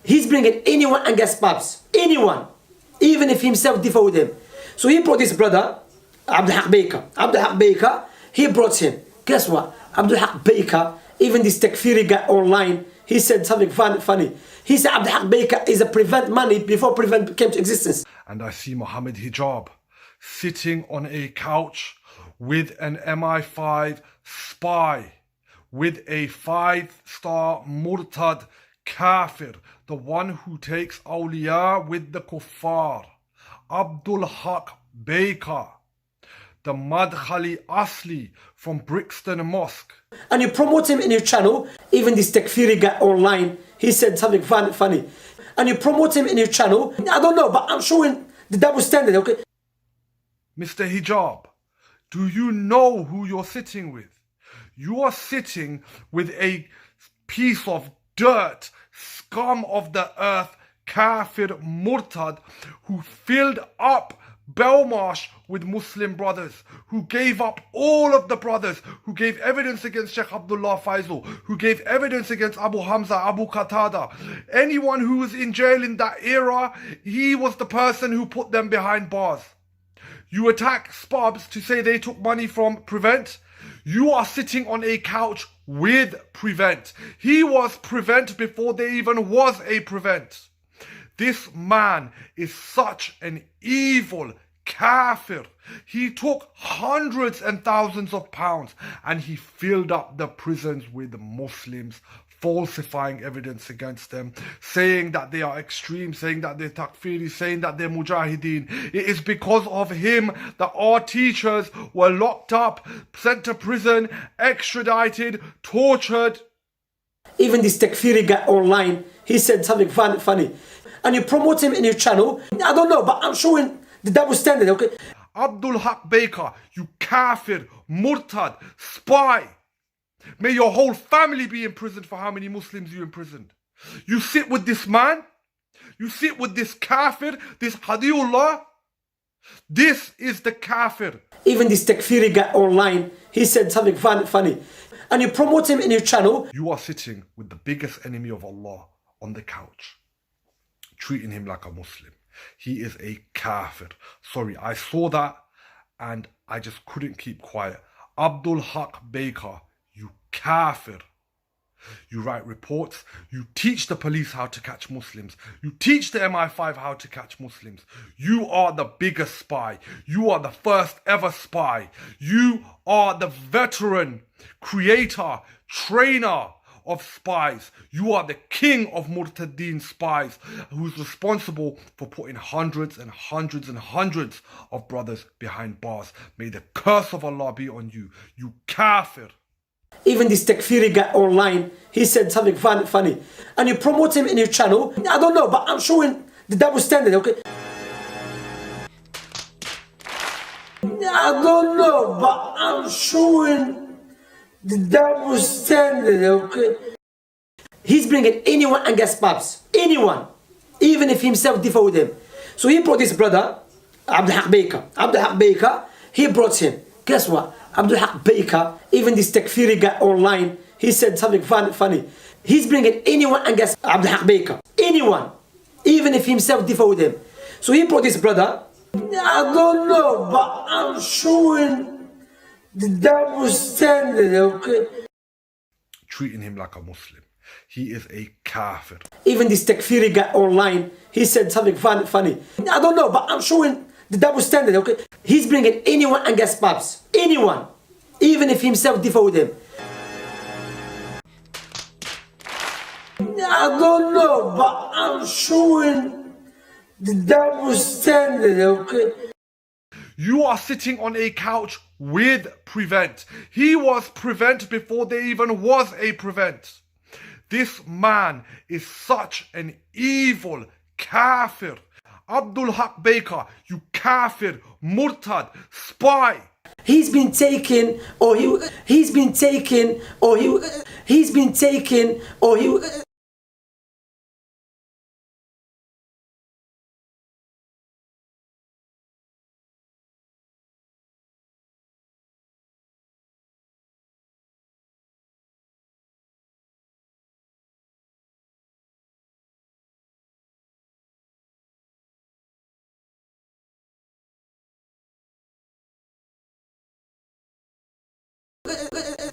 He's bringing anyone against Babs. Anyone. Even if himself differ with him. So he brought his brother, Abdul Haq Baker. Abdul Haq Baker, he brought him. Guess what? Abdul Haq Baker, even this takfiri guy online, he said something funny. He said Abdul Haq Baker is a prevent money before prevent came to existence. And I see Muhammad Hijab sitting on a couch with an MI5 spy, with a 5-star murtad kafir, the one who takes awliya with the kuffar, Abdul Haq Baker, the Madkhali Asli from Brixton Mosque. And you promote him in your channel, even this takfiri guy online, he said something funny. And you promote him in your channel, I don't know, but I'm showing the double standard, okay? Mr. Hijab, do you know who you're sitting with? You are sitting with a piece of dirt, scum of the earth, kafir murtad, who filled up Belmarsh with Muslim brothers, who gave up all of the brothers, who gave evidence against Sheikh Abdullah Faisal, who gave evidence against Abu Hamza, Abu Qatada. Anyone who was in jail in that era, he was the person who put them behind bars. You attack Spubs to say they took money from Prevent. You are sitting on a couch with Prevent. He was Prevent before there even was a Prevent. This man is such an evil kafir. He took hundreds and thousands of pounds and he filled up the prisons with Muslims, falsifying evidence against them, saying that they are extreme, saying that they're takfiri, saying that they're mujahideen. It is because of him that our teachers were locked up, sent to prison, extradited, tortured. Even this takfiri guy online, he said something funny. And you promote him in your channel, I don't know, but I'm showing the double standard, okay? Abdul Haq Baker, you kafir, murtad, spy. May your whole family be imprisoned for how many Muslims you imprisoned. You sit with this man, you sit with this kafir, this Hadiullah. This is the kafir. Even this takfiri guy online, he said something funny. And you promote him in your channel. You are sitting with the biggest enemy of Allah on the couch, treating him like a Muslim. He is a kafir. Sorry, I saw that and I just couldn't keep quiet. Abdul Haq Baker, you kafir. You write reports, you teach the police how to catch Muslims, you teach the MI5 how to catch Muslims. You are the biggest spy. You are the first ever spy. You are the veteran, creator, trainer of spies. You are the king of Murtadeen spies, who's responsible for putting hundreds and hundreds and hundreds of brothers behind bars. May the curse of Allah be on you, you kafir. Even this takfiri guy online, he said something funny. And you promote him in your channel, I don't know, but I'm showing the double standard, okay? I don't know, but I'm showing the double standard, okay? He's bringing anyone against Babs. Anyone. Even if himself differ with him. So he brought his brother, Abdul Haq Baker. Abdul Haq Baker, he brought him. Guess what? Abdul Haq Baker, even this takfiri guy online, he said something funny. He's bringing anyone against Abdul Haq Baker. Anyone. Even if himself differ with him. So he brought his brother. I don't know, but I'm showing the double standard, okay? Treating him like a Muslim. He is a kafir. Even this takfiri guy online, he said something funny. I don't know, but I'm showing the double standard, okay? He's bringing anyone against Babs. Anyone. Even if himself differ with him. I don't know, but I'm showing the double standard, okay? You are sitting on a couch with Prevent. He was Prevent before there even was a Prevent. This man is such an evil kafir. Abdul Haq Baker, you kafir, murtad, spy. He's been taken, or he's been taken, or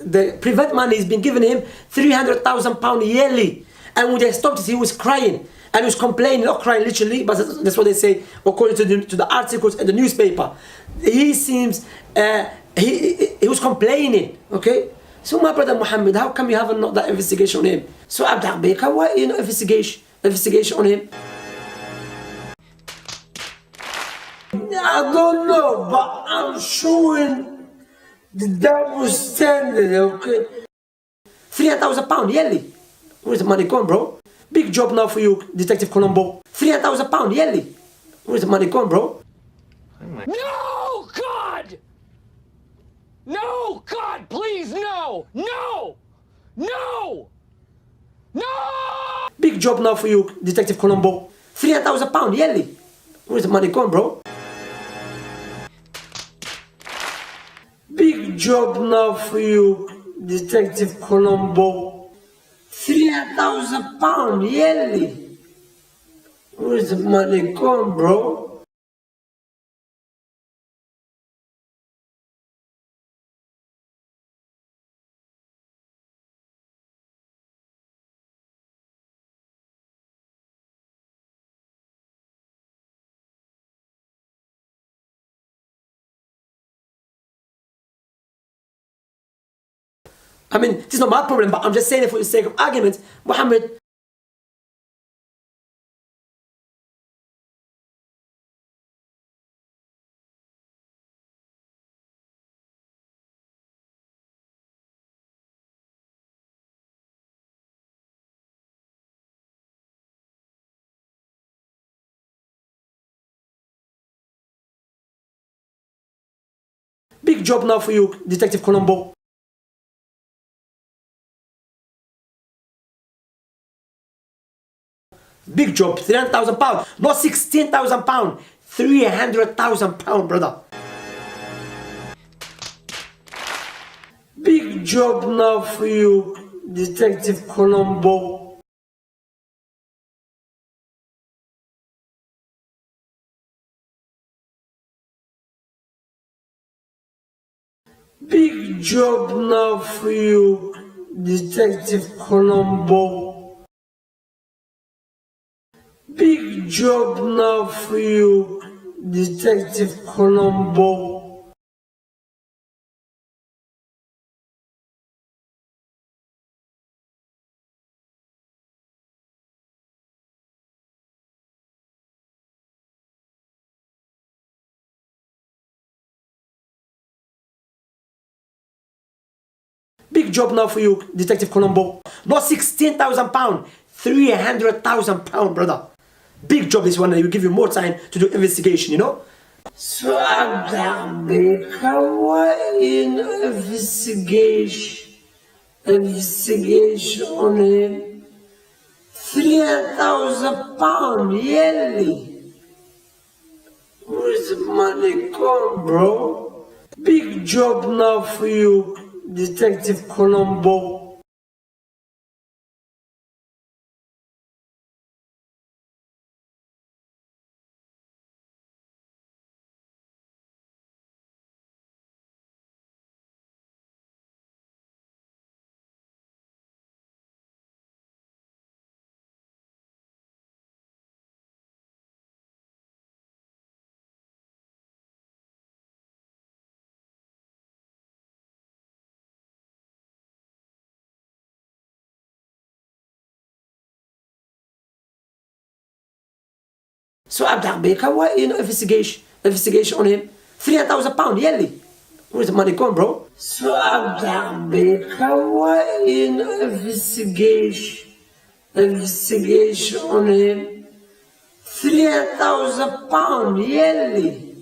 the prevent money has been giving him £300,000 yearly. And when they stopped it, he was crying. And he was complaining, not crying literally, but that's what they say according to the articles in the newspaper. He seems, he was complaining, okay? So my brother Muhammad, how come you haven't not that investigation on him? So Abdul Baker, why you know investigation on him? I don't know, but I'm showing the double standard, okay? £300,000 yearly. Where's the money gone, bro? Big job now for you, Detective Colombo. £300,000 yearly. Where's the money gone, bro? No, God! No, God, please, no! No! No! No! Big job now for you, Detective Colombo. £300,000 yearly. Where's the money gone, bro? Big job now for you, Detective Colombo. £300,000 yearly. Where's the money gone, bro? I mean, this is not my problem, but I'm just saying it for the sake of argument. Muhammad, big job now for you, Detective Colombo. Big job, £300,000, not £16,000, £300,000, brother. Big job now for you, Detective Colombo. Big job now for you, Detective Colombo. Big job now for you, Detective Colombo. Big job now for you, Detective Colombo. Not £16,000, £300,000, brother. Big job this one, and it will give you more time to do investigation, you know? So I'm in investigation on him. £300,000 yearly. Where's the money gone, bro? Big job now for you, Detective Colombo. So Abdul Baker, why you know investigation on him? £300,000 yearly. Where's the money gone, bro? So Abdul Baker, why you know investigation on him? £300,000 yearly.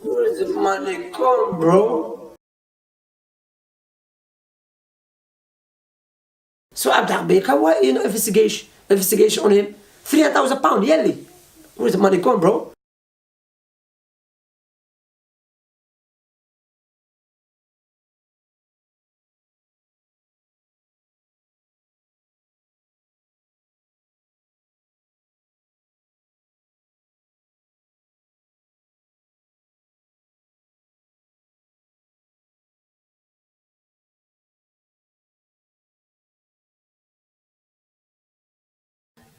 Where's the money gone, bro? So Abdul Baker, why you know investigation on him? £300,000 yearly. Where's the money gone, bro?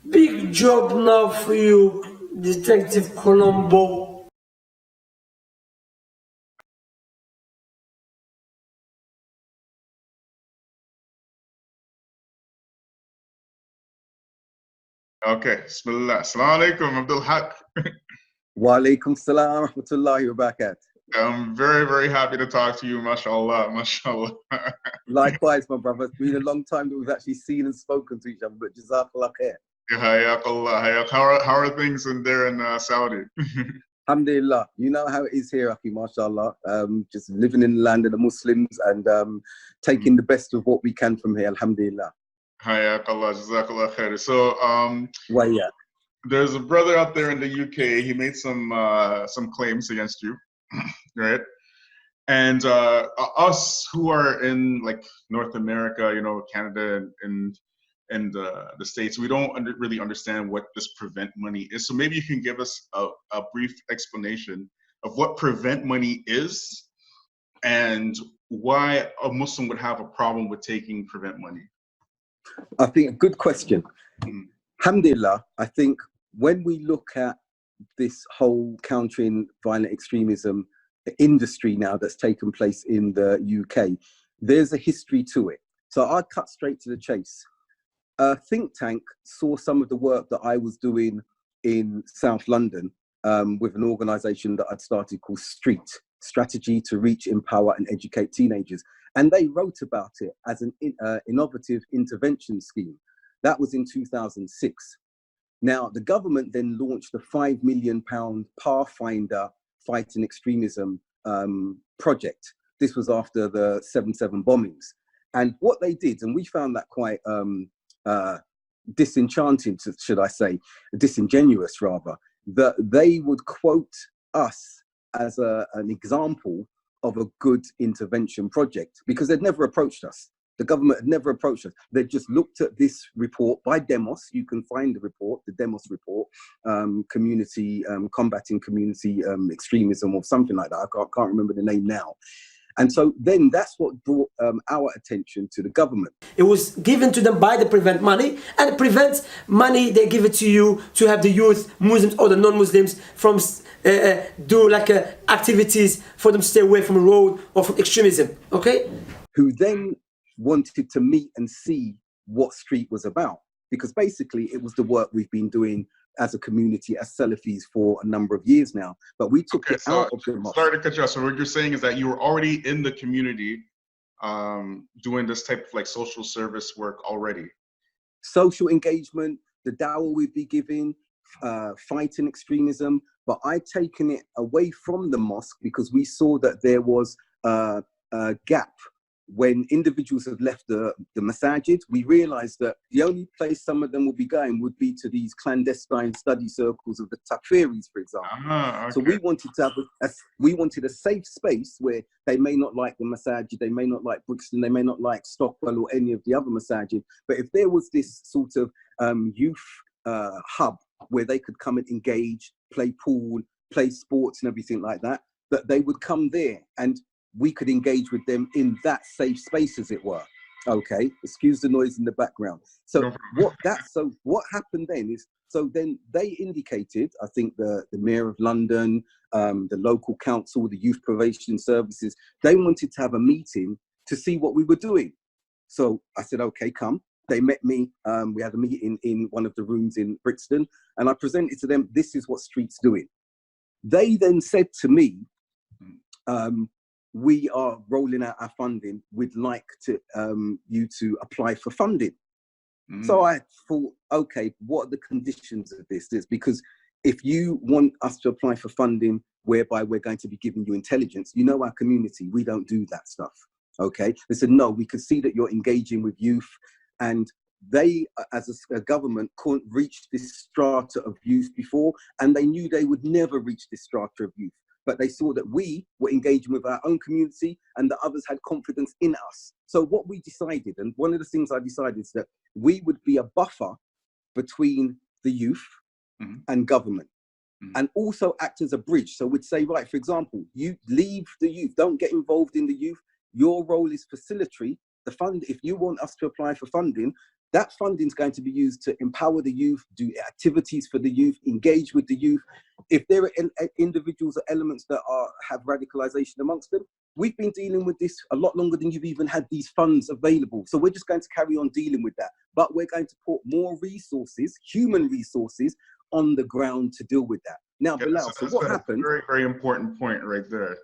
Big job now for you, Detective Colombo. Okay, Bismillah. Assalamu alaikum, Abdul Haq. Wa alaikum salam, rahmatullahi wa barakatuh. I'm very, very happy to talk to you, mashallah, mashallah. Likewise, my brother. It's been a long time that we've actually seen and spoken to each other, but jazakallah khair. Hayakallah, how are things in there in Saudi? Alhamdulillah. You know how it is here, Aki, mashallah. Just living in the land of the Muslims and taking the best of what we can from here, alhamdulillah. Hayakallah, jazakallah khair. So, Well, yeah. there's a brother out there in the UK. He made some claims against you, right? And us who are in like North America, you know, Canada and the States, we don't really understand what this prevent money is. So maybe you can give us a brief explanation of what prevent money is and why a Muslim would have a problem with taking prevent money. I think a good question. Alhamdulillah, I think when we look at this whole countering violent extremism industry now that's taken place in the UK, there's a history to it. So I cut straight to the chase. A think tank saw some of the work that I was doing in South London with an organisation that I'd started called Street, Strategy to Reach, Empower and Educate Teenagers. And they wrote about it as an innovative intervention scheme. That was in 2006. Now, the government then launched a £5 million Pathfinder Fighting Extremism project. This was after the 7/7 bombings. And what they did, and we found that quite disenchanting, should I say, disingenuous rather, that they would quote us as an example of a good intervention project because they'd never approached us. The government had never approached us. They just looked at this report by Demos. You can find the report, the Demos report, community combating community extremism or something like that. I can't remember the name now. And so then that's what brought our attention to the government. It was given to them by the prevent money, and the prevent money, they give it to you to have the youth, Muslims or the non-Muslims, from do like activities for them to stay away from the road or from extremism, okay? Who then wanted to meet and see what Street was about, because basically it was the work we've been doing as a community, as Salafis, for a number of years now, but we took it out of the mosque. Sorry to cut you off. So what you're saying is that you were already in the community doing this type of like social service work already. Social engagement, the dawah we'd be giving, fighting extremism, but I'd taken it away from the mosque because we saw that there was a gap. When individuals have left the masajid, we realized that the only place some of them will be going would be to these clandestine study circles of the takfiris, for example. Okay. So we wanted to have we wanted a safe space where they may not like the masajid, they may not like Brixton, they may not like Stockwell or any of the other masajid, but if there was this sort of youth hub where they could come and engage, play pool, play sports and everything like that, that they would come there and we could engage with them in that safe space, as it were. Okay, excuse the noise in the background. So what happened then is, so then they indicated, I think the Mayor of London, the local council, the youth probation services, they wanted to have a meeting to see what we were doing. So I said, okay, come. They met me. We had a meeting in one of the rooms in Brixton, and I presented to them, this is what Street's doing. They then said to me, we are rolling out our funding. We'd like to you to apply for funding. So I thought, okay, what are the conditions of this? Because if you want us to apply for funding whereby we're going to be giving you intelligence, you know our community, we don't do that stuff. Okay, they said, no, we could see that you're engaging with youth, and they, as a government, couldn't reach this strata of youth before, and they knew they would never reach this strata of youth. But they saw that we were engaging with our own community and the others had confidence in us. So what we decided, and one of the things I decided, is that we would be a buffer between the youth and government, and also act as a bridge. So we'd say, right, for example, you leave the youth, don't get involved in the youth. Your role is facilitatory. The fund, if you want us to apply for funding, That funding is going to be used to empower the youth, do activities for the youth, engage with the youth. If there are individuals or elements that have radicalization amongst them, we've been dealing with this a lot longer than you've even had these funds available. So we're just going to carry on dealing with that. But we're going to put more resources, human resources, on the ground to deal with that. Now, Yeah, Bilal, so what happened? Very, very important point right there.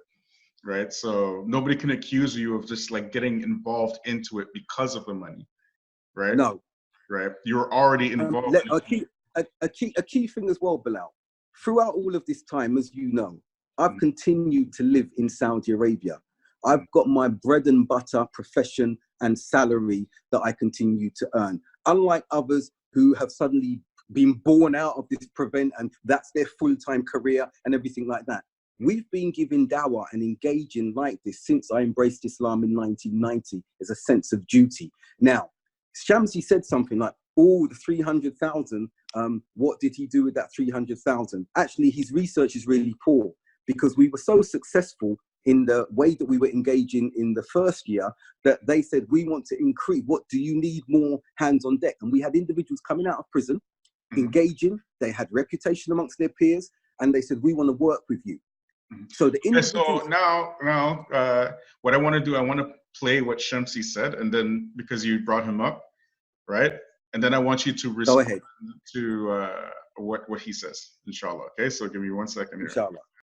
Right. So nobody can accuse you of just like getting involved into it because of the money. Right. No. Right. You're already involved. A key thing as well, Bilal. Throughout all of this time, as you know, I've continued to live in Saudi Arabia. I've got my bread and butter profession and salary that I continue to earn. Unlike others who have suddenly been born out of this prevent and that's their full-time career and everything like that. We've been giving dawah and engaging like this since I embraced Islam in 1990 as a sense of duty. Now, Shamsi said something like, oh, the 300,000, what did he do with that 300,000? Actually, his research is really poor because we were so successful in the way that we were engaging in the first year that they said, we want to increase, what do you need more hands on deck? And we had individuals coming out of prison, engaging, they had reputation amongst their peers, and they said, we want to work with you. So the individuals... So now, what I want to do, I want to play what Shamsi said, and then because you brought him up, right? And then I want you to respond to what he says, inshallah. Okay, so give me 1 second here. Inshallah.